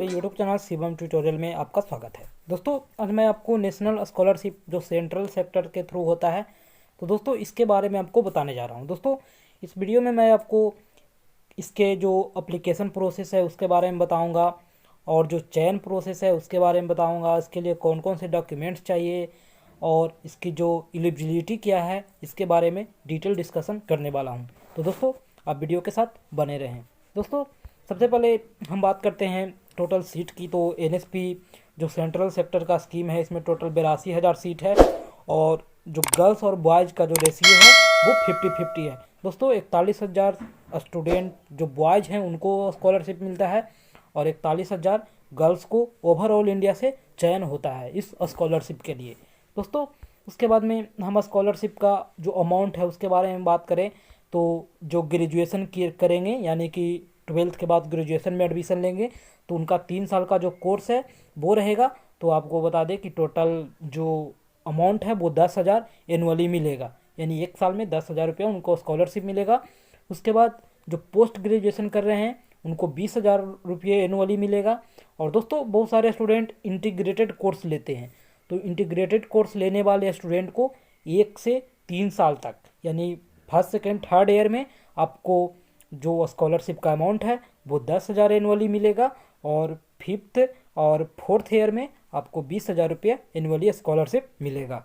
हमारे YouTube channel Shivam tutorial में आपका स्वागत है। दोस्तों आज मैं आपको नेशनल स्कॉलरशिप जो सेंट्रल सेक्टर के थ्रू होता है, तो दोस्तों इसके बारे में आपको बताने जा रहा हूं। दोस्तों इस वीडियो में मैं आपको इसके जो एप्लीकेशन प्रोसेस है उसके बारे में बताऊंगा और जो चयन प्रोसेस है उसके बारे में बताऊंगा। इसके लिए कौन कौन से डॉक्यूमेंट्स चाहिए और इसकी जो एलिजिबिलिटी क्या है इसके बारे में डिटेल डिस्कशन करने वाला हूँ। तो दोस्तों आप वीडियो के साथ बने रहें। दोस्तों सबसे पहले हम बात करते हैं टोटल सीट की। तो एनएसपी जो सेंट्रल सेक्टर का स्कीम है इसमें टोटल 82,000 सीट है और जो गर्ल्स और बॉयज़ का जो रेशियो है वो 50-50 है। दोस्तों 41,000 स्टूडेंट जो बॉयज़ हैं उनको स्कॉलरशिप मिलता है और 41,000 गर्ल्स को ओवरऑल इंडिया से चयन होता है इस स्कॉलरशिप के लिए। दोस्तों उसके बाद में हम स्कॉलरशिप का जो अमाउंट है उसके बारे में बात करें तो जो ग्रेजुएशन करेंगे यानी कि 12th के बाद ग्रेजुएशन में एडमिशन लेंगे तो उनका 3 साल का जो कोर्स है वो रहेगा। तो आपको बता दें कि टोटल जो अमाउंट है वो 10,000 एनुअली मिलेगा, यानी एक साल में 10,000 रुपया उनको स्कॉलरशिप मिलेगा। उसके बाद जो पोस्ट ग्रेजुएशन कर रहे हैं उनको 20,000 रुपये एनुअली मिलेगा। और दोस्तों बहुत सारे स्टूडेंट इंटीग्रेटेड कोर्स लेते हैं, तो इंटीग्रेटेड कोर्स लेने वाले स्टूडेंट को 1 से 3 साल तक यानी फर्स्ट सेकेंड थर्ड ईयर में आपको जो स्कॉलरशिप का अमाउंट है वो 10,000 एनुअली मिलेगा और फिफ्थ और फोर्थ ईयर में आपको 20,000 रुपये एनुअली स्कॉलरशिप मिलेगा।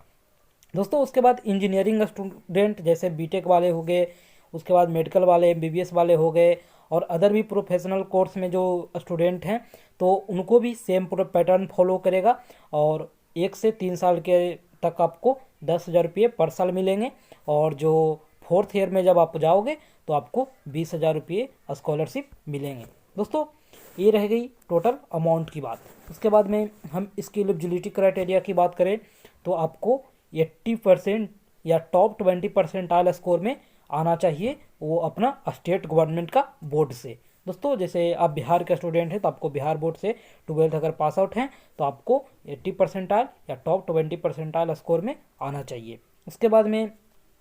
दोस्तों उसके बाद इंजीनियरिंग स्टूडेंट जैसे बीटेक वाले हो गए, उसके बाद मेडिकल वाले एमबीबीएस वाले हो गए और अदर भी प्रोफेशनल कोर्स में जो स्टूडेंट हैं तो उनको भी सेम पूरा पैटर्न फॉलो करेगा और 1 से 3 साल के तक आपको 10,000 रुपये पर साल मिलेंगे और जो फोर्थ ईयर में जब आप जाओगे तो आपको 20,000 रुपये स्कॉलरशिप मिलेंगे। दोस्तों ये रह गई टोटल अमाउंट की बात। उसके बाद में हम इसकी एलिजिबिलिटी क्राइटेरिया की बात करें तो आपको 80% या टॉप 20% स्कोर में आना चाहिए, वो अपना स्टेट गवर्नमेंट का बोर्ड से। दोस्तों जैसे आप बिहार के स्टूडेंट हैं तो आपको बिहार बोर्ड से 12th अगर पास आउट हैं तो आपको 80% या टॉप 20% स्कोर में आना चाहिए। उसके बाद में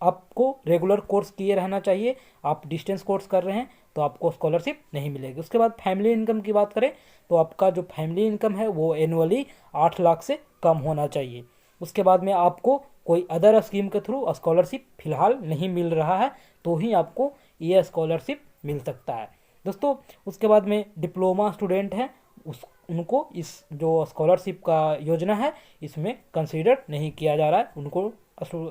आपको रेगुलर कोर्स किए रहना चाहिए। आप डिस्टेंस कोर्स कर रहे हैं तो आपको स्कॉलरशिप नहीं मिलेगी। उसके बाद फैमिली इनकम की बात करें तो आपका जो फैमिली इनकम है वो एनुअली 8 लाख से कम होना चाहिए। उसके बाद में आपको कोई अदर स्कीम के थ्रू स्कॉलरशिप फिलहाल नहीं मिल रहा है तो ही आपको ये स्कॉलरशिप मिल सकता है। दोस्तों उसके बाद में डिप्लोमा स्टूडेंट हैं उनको इस जो स्कॉलरशिप का योजना है इसमें कंसीडर नहीं किया जा रहा है, उनको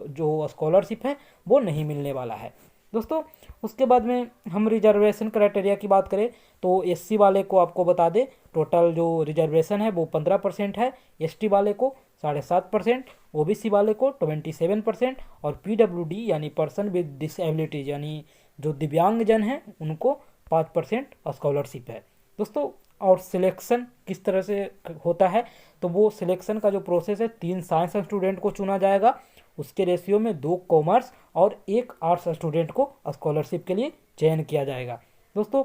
जो स्कॉलरशिप है वो नहीं मिलने वाला है। दोस्तों उसके बाद में हम रिजर्वेशन क्राइटेरिया की बात करें तो एससी वाले को आपको बता दें टोटल जो रिजर्वेशन है वो 15% है, एसटी वाले को 7.5%, ओबीसी वाले को 27% और पीडब्ल्यूडी यानी पर्सन विद डिसेबिलिटीज यानी जो दिव्यांगजन हैं उनको 5% स्कॉलरशिप है। दोस्तों और सिलेक्शन किस तरह से होता है तो वो सिलेक्शन का जो प्रोसेस है 3 साइंस स्टूडेंट को चुना जाएगा, उसके रेशियो में 2 कॉमर्स और 1 आर्ट्स स्टूडेंट को स्कॉलरशिप के लिए चयन किया जाएगा। दोस्तों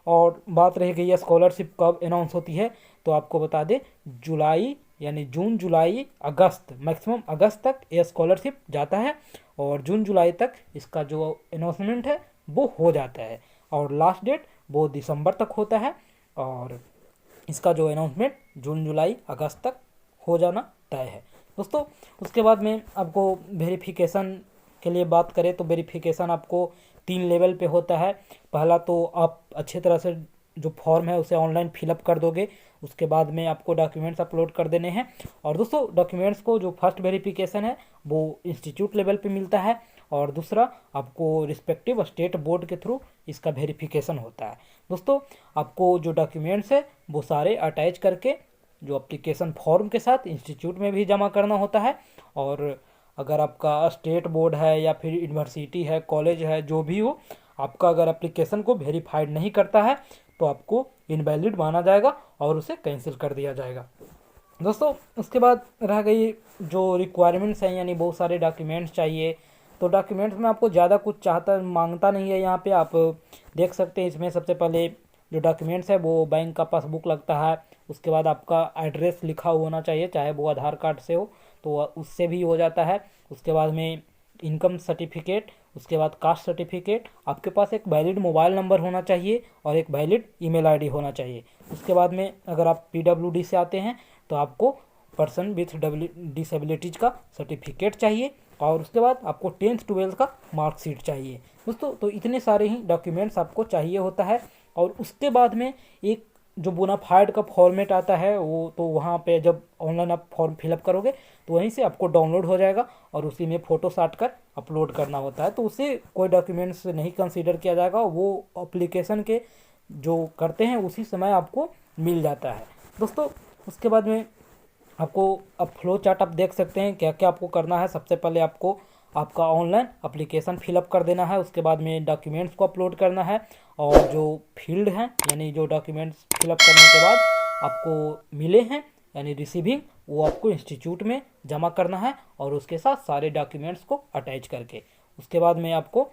और बात रह गई है स्कॉलरशिप कब अनाउंस होती है तो आपको बता दें जुलाई यानी जून जुलाई अगस्त मैक्सिमम अगस्त तक ये स्कॉलरशिप जाता है और जून जुलाई तक इसका जो अनाउंसमेंट है वो हो जाता है और लास्ट डेट वो दिसंबर तक होता है और इसका जो अनाउंसमेंट जून जुलाई अगस्त तक हो जाना तय है। दोस्तों उसके बाद में आपको वेरिफिकेशन के लिए बात करें तो वेरिफिकेशन आपको 3 लेवल पे होता है। पहला तो आप अच्छे तरह से जो फॉर्म है उसे ऑनलाइन फिलअप कर दोगे, उसके बाद में आपको डॉक्यूमेंट्स अपलोड कर देने हैं और दोस्तों डॉक्यूमेंट्स को जो फर्स्ट वेरिफिकेशन है वो इंस्टीट्यूट लेवल पे मिलता है और दूसरा आपको रिस्पेक्टिव स्टेट बोर्ड के थ्रू इसका वेरिफिकेशन होता है। दोस्तों आपको जो डॉक्यूमेंट्स है वो सारे अटैच करके जो एप्लीकेशन फॉर्म के साथ इंस्टीट्यूट में भी जमा करना होता है और अगर आपका स्टेट बोर्ड है या फिर यूनिवर्सिटी है कॉलेज है जो भी हो, आपका अगर एप्लीकेशन को वेरीफाइड नहीं करता है तो आपको इनवैलिड माना जाएगा और उसे कैंसिल कर दिया जाएगा। दोस्तों उसके बाद रह गई जो रिक्वायरमेंट्स हैं यानी बहुत सारे डॉक्यूमेंट्स चाहिए। तो डॉक्यूमेंट्स में आपको ज़्यादा कुछ मांगता नहीं है, यहाँ पे आप देख सकते हैं। इसमें सबसे पहले जो डॉक्यूमेंट्स है वो बैंक का पासबुक लगता है, उसके बाद आपका एड्रेस लिखा होना चाहिए चाहे वो आधार कार्ड से हो तो उससे भी हो जाता है। उसके बाद में इनकम सर्टिफिकेट, उसके बाद कास्ट सर्टिफिकेट, आपके पास एक वैलिड मोबाइल नंबर होना चाहिए और एक वैलिड ईमेल आईडी होना चाहिए। उसके बाद में अगर आप पीडब्ल्यूडी से आते हैं तो आपको पर्सन विथ डिसेबिलिटीज का सर्टिफिकेट चाहिए और उसके बाद आपको 10th 12th का मार्कशीट चाहिए दोस्तों। तो इतने सारे ही डॉक्यूमेंट्स आपको चाहिए होता है। और उसके बाद में एक जो बोनाफाइड का फॉर्मेट आता है वो तो वहाँ पे जब ऑनलाइन आप फॉर्म फिलअप करोगे तो वहीं से आपको डाउनलोड हो जाएगा और उसी में फ़ोटो साट कर अपलोड करना होता है। तो उससे कोई डॉक्यूमेंट्स नहीं कंसीडर किया जाएगा, वो एप्लीकेशन के जो करते हैं उसी समय आपको मिल जाता है दोस्तों। उसके बाद में आपको अब फ्लो चार्ट आप देख सकते हैं क्या क्या आपको करना है। सबसे पहले आपको आपका ऑनलाइन एप्लीकेशन फिलअप कर देना है, उसके बाद में डॉक्यूमेंट्स को अपलोड करना है और जो फील्ड हैं यानी जो डॉक्यूमेंट्स फिलअप करने के बाद आपको मिले हैं यानी रिसीविंग, वो आपको इंस्टीट्यूट में जमा करना है और उसके साथ सारे डॉक्यूमेंट्स को अटैच करके। उसके बाद में आपको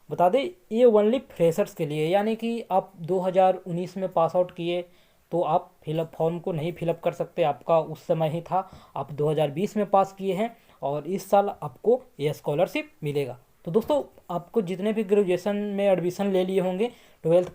बता दें ये ओनली फ्रेशर्स के लिए, यानी कि आप 2019 में पास आउट किए तो आप फिलअप फॉर्म को नहीं फिलअप कर सकते, आपका उस समय ही था। आप 2020 में पास किए हैं और इस साल आपको ये स्कॉलरशिप मिलेगा। तो दोस्तों आपको जितने भी ग्रेजुएशन में एडमिशन ले लिए होंगे 12th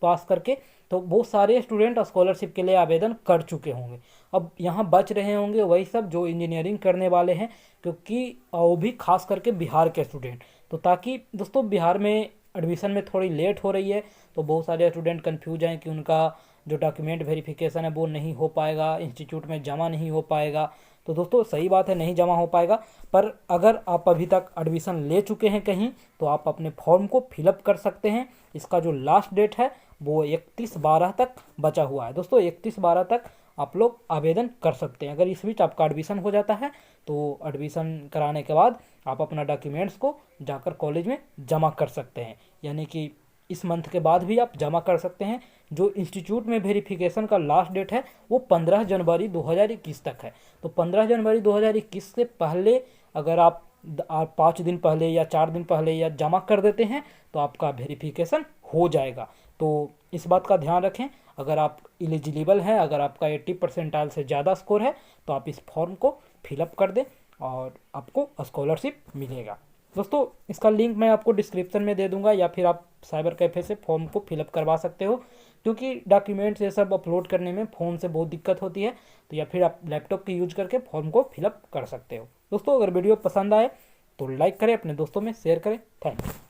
पास करके, तो वो सारे स्टूडेंट स्कॉलरशिप के लिए आवेदन कर चुके होंगे। अब यहाँ बच रहे होंगे वही सब जो इंजीनियरिंग करने वाले हैं, क्योंकि वो भी खास करके बिहार के स्टूडेंट। तो ताकि दोस्तों बिहार में एडमिशन में थोड़ी लेट हो रही है तो बहुत सारे स्टूडेंट कंफ्यूज हैं कि उनका जो डॉक्यूमेंट वेरिफिकेशन है वो नहीं हो पाएगा, इंस्टीट्यूट में जमा नहीं हो पाएगा। तो दोस्तों सही बात है, नहीं जमा हो पाएगा, पर अगर आप अभी तक एडमिशन ले चुके हैं कहीं तो आप अपने फॉर्म को फिलअप कर सकते हैं। इसका जो लास्ट डेट है वो 31/12 तक बचा हुआ है दोस्तों। 31/12 तक आप लोग आवेदन कर सकते हैं। अगर इस बीच आपका एडमिशन हो जाता है तो एडमिशन कराने के बाद आप अपना डॉक्यूमेंट्स को जाकर कॉलेज में जमा कर सकते हैं, यानी कि इस मंथ के बाद भी आप जमा कर सकते हैं। जो इंस्टीट्यूट में वेरिफिकेशन का लास्ट डेट है वो 15 जनवरी 2021 तक है। तो 15 जनवरी 2021 से पहले अगर आप 5 दिन पहले या 4 दिन पहले या जमा कर देते हैं तो आपका वेरिफिकेशन हो जाएगा। तो इस बात का ध्यान रखें, अगर आप एलिजिबल हैं, अगर आपका 80 परसेंटाइल से ज़्यादा स्कोर है तो आप इस फॉर्म को फिलअप कर दें और आपको स्कॉलरशिप मिलेगा दोस्तों। इसका लिंक मैं आपको डिस्क्रिप्शन में दे दूंगा या फिर आप साइबर कैफ़े से फॉर्म को फिलअप करवा सकते हो, क्योंकि डॉक्यूमेंट्स ये सब अपलोड करने में फ़ोन से बहुत दिक्कत होती है। तो या फिर आप लैपटॉप की यूज करके फॉर्म को फिलअप कर सकते हो दोस्तों। अगर वीडियो पसंद आए तो लाइक करें, अपने दोस्तों में शेयर करें। Thank you.